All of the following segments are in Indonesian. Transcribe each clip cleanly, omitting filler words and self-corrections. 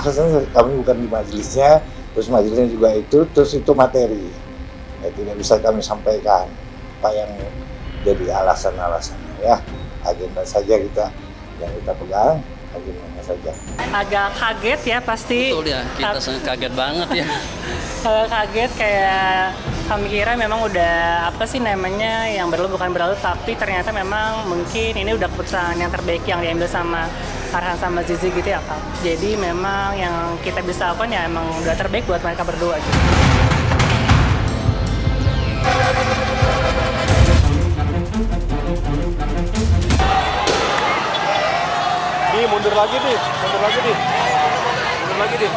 alasan kami bukan di majelisnya, terus majelisnya juga terus itu materi. Ya, tidak bisa kami sampaikan apa yang jadi alasan-alasannya ya. Agenda saja yang kita pegang, agendanya saja. Agak kaget ya pasti. Betul ya, kita sangat kaget banget ya. Kaget kayak kami kira memang udah apa sih namanya yang berlalu bukan berlalu, tapi ternyata memang mungkin ini udah keputusan yang terbaik yang diambil sama Farhan sama Zizi gitu ya Kak. Jadi memang yang kita bisa lakukan ya emang udah terbaik buat mereka berdua gitu. Mundur lagi nih. Mundur lagi nih.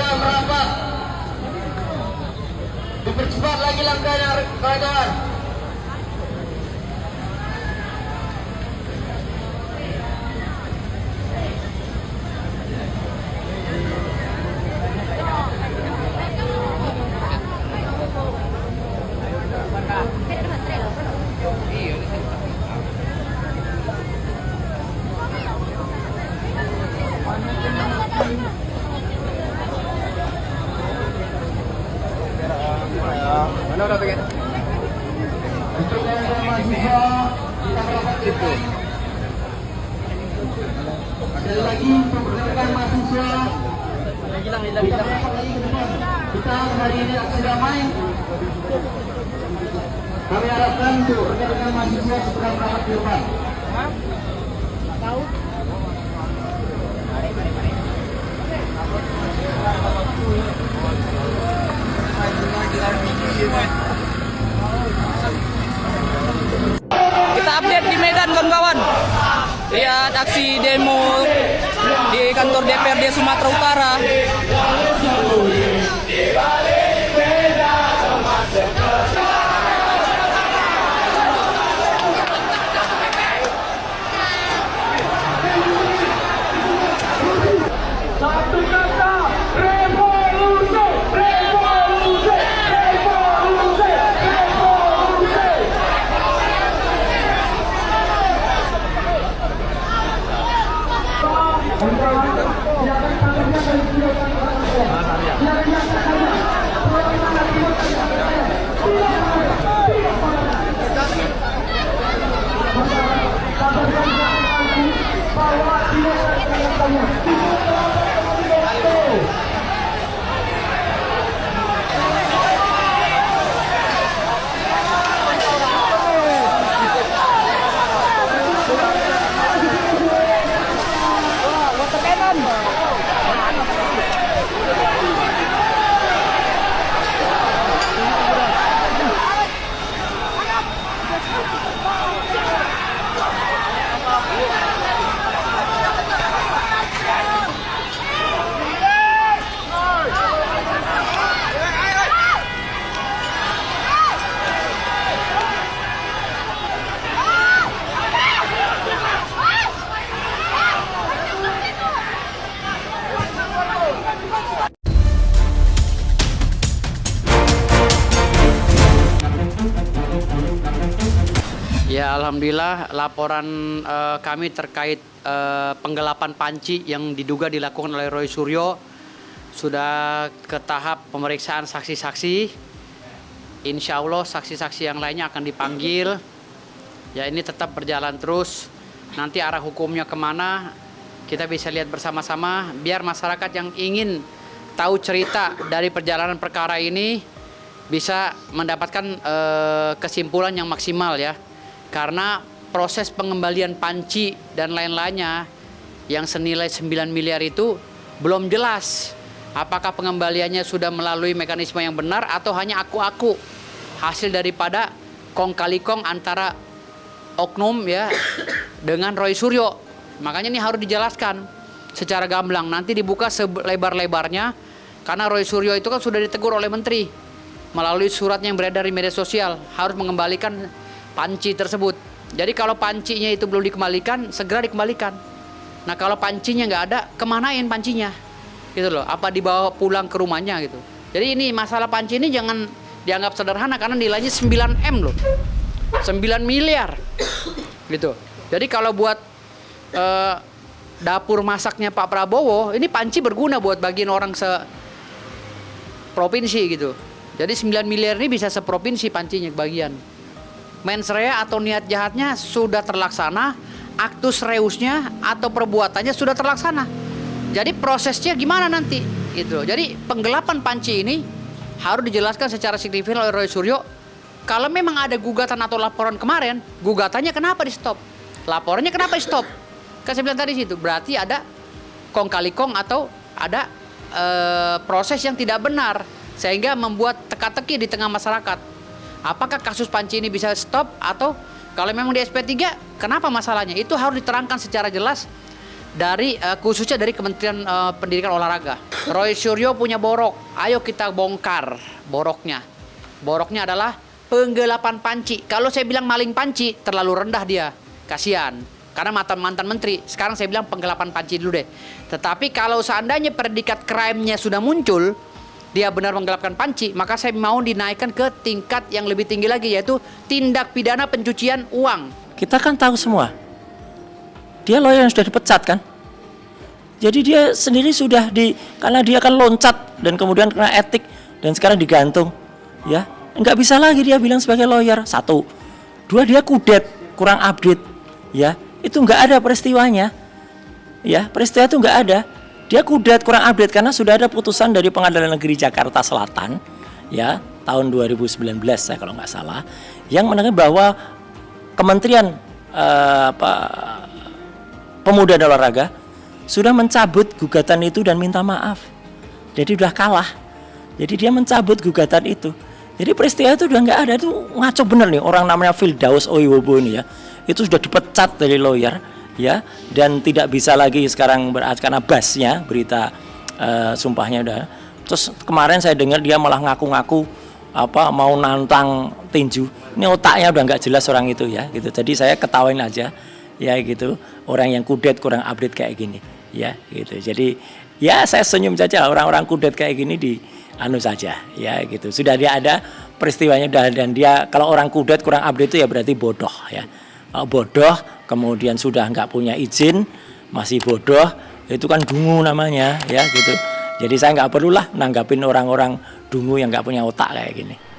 sudah merapat. Dipercepat lagi langkahnya kawan-kawan. Mana udah pengen? Untuk kawan-kawan mahasiswa, kita merapat ke depan. Sekali lagi untuk rekan mahasiswa, kita merapat lagi ke depan. Kita hari ini aksi damai. Kami harapkan untuk rekan-rekan mahasiswa segera merapat ke depan. Kita update di Medan kawan-kawan. Lihat aksi demo di kantor DPRD Sumatera Utara. Ya, alhamdulillah laporan kami terkait penggelapan panci yang diduga dilakukan oleh Roy Suryo sudah ke tahap pemeriksaan saksi-saksi. Insya Allah saksi-saksi yang lainnya akan dipanggil. Ya, ini tetap berjalan terus. Nanti arah hukumnya kemana kita bisa lihat bersama-sama. Biar masyarakat yang ingin tahu cerita dari perjalanan perkara ini bisa mendapatkan kesimpulan yang maksimal ya. Karena proses pengembalian panci dan lain-lainnya yang senilai 9 miliar itu belum jelas. Apakah pengembaliannya sudah melalui mekanisme yang benar atau hanya aku-aku hasil daripada kong kali kong antara oknum ya dengan Roy Suryo. Makanya ini harus dijelaskan secara gamblang. Nanti dibuka selebar-lebarnya karena Roy Suryo itu kan sudah ditegur oleh menteri melalui suratnya yang beredar di media sosial harus mengembalikan panci tersebut. Jadi kalau pancinya itu belum dikembalikan, segera dikembalikan. Nah kalau pancinya nggak ada, kemanain pancinya? Gitu loh, apa dibawa pulang ke rumahnya gitu. Jadi ini masalah panci ini jangan dianggap sederhana karena nilainya 9M loh. 9 miliar. Gitu. Jadi kalau buat dapur masaknya Pak Prabowo, ini panci berguna buat bagian orang se-provinsi gitu. Jadi 9 miliar ini bisa seprovinsi pancinya bagian. Mens rea atau niat jahatnya sudah terlaksana, aktus reusnya atau perbuatannya sudah terlaksana. Jadi prosesnya gimana nanti? Gitu. Jadi penggelapan panci ini harus dijelaskan secara signifikan oleh Roy Suryo. Kalau memang ada gugatan atau laporan kemarin, gugatannya kenapa di stop? Laporannya kenapa di stop? Kan saya bilang tadi situ, berarti ada kong kali kong atau ada proses yang tidak benar sehingga membuat teka-teki di tengah masyarakat. Apakah kasus panci ini bisa stop atau kalau memang di SP3 kenapa masalahnya? Itu harus diterangkan secara jelas dari khususnya dari Kementerian Pendidikan Olahraga. Roy Suryo punya borok, ayo kita bongkar boroknya. Boroknya adalah penggelapan panci. Kalau saya bilang maling panci, terlalu rendah dia, kasihan. Karena mantan menteri, sekarang saya bilang penggelapan panci dulu deh. Tetapi kalau seandainya predikat crime-nya sudah muncul, dia benar menggelapkan panci, maka saya mau dinaikkan ke tingkat yang lebih tinggi lagi, yaitu tindak pidana pencucian uang. Kita kan tahu semua, dia lawyer yang sudah dipecat kan. Jadi dia sendiri sudah karena dia kan loncat dan kemudian kena etik dan sekarang digantung, ya nggak bisa lagi dia bilang sebagai lawyer. 1, 2 dia kudet, kurang update, ya itu nggak ada peristiwanya, ya peristiwa itu nggak ada. Dia kudet, kurang update karena sudah ada putusan dari Pengadilan Negeri Jakarta Selatan, ya tahun 2019 saya kalau nggak salah, yang menekankan bahwa Kementerian Pemuda dan Olahraga sudah mencabut gugatan itu dan minta maaf. Jadi udah kalah. Jadi dia mencabut gugatan itu. Jadi peristiwa itu udah nggak ada. Itu ngaco bener nih orang namanya Firdaus Oiwobo ini ya. Itu sudah dipecat dari lawyer ya, dan tidak bisa lagi sekarang karena basnya berita sumpahnya udah. Terus kemarin saya dengar dia malah ngaku-ngaku mau nantang tinju. Ini otaknya udah nggak jelas orang itu ya gitu. Jadi saya ketawain aja ya gitu, orang yang kudet kurang update kayak gini ya gitu. Jadi ya saya senyum saja, orang-orang kudet kayak gini di anu saja ya gitu. Sudah dia ada peristiwanya dan dia kalau orang kudet kurang update itu ya berarti bodoh ya. Bodoh kemudian sudah nggak punya izin masih bodoh, itu kan dungu namanya ya gitu. Jadi saya nggak perlulah nanggapin orang-orang dungu yang nggak punya otak kayak gini.